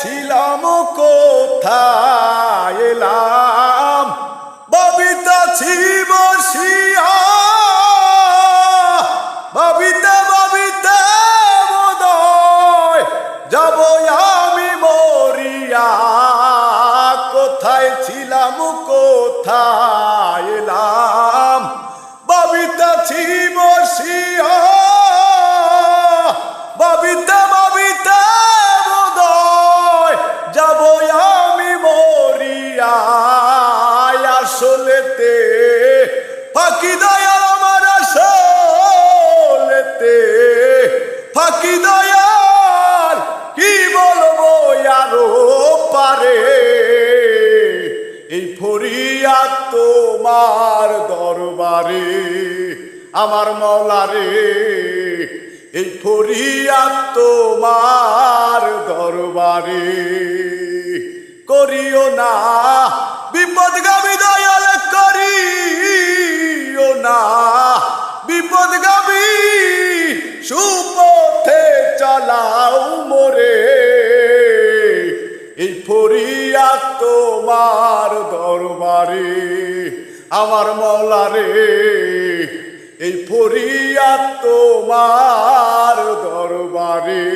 ছিলাম কোথায় এলাম ভাবিতাছি বসিয়া ভাবিতে ভাবিতে বোধহয় যাব আমি মরিয়া কোথায় ছিলাম কোথায় এলাম ভাবিতাছি বসিয়া ভাবিতে ভাবিতে বোধহয় যাব আমি মরিয়া আসলেতে ফাঁকি দয়াল আমার আসলেতে ফাঁকি দয়াল কি বলবো আরো পারে এই ফরিয়াদ তোমার দরবারে আমার মওলারে এই ফরিয়াদ তোমার দরবারে করিও না বিপদগামী দয়াল করিও না বিপদগামী সুপথে চালাও মোরে এই ফরিয়াদ তোমার দরবারে আমার মওলারে এই ফরিয়াদ তোমার দরবারে।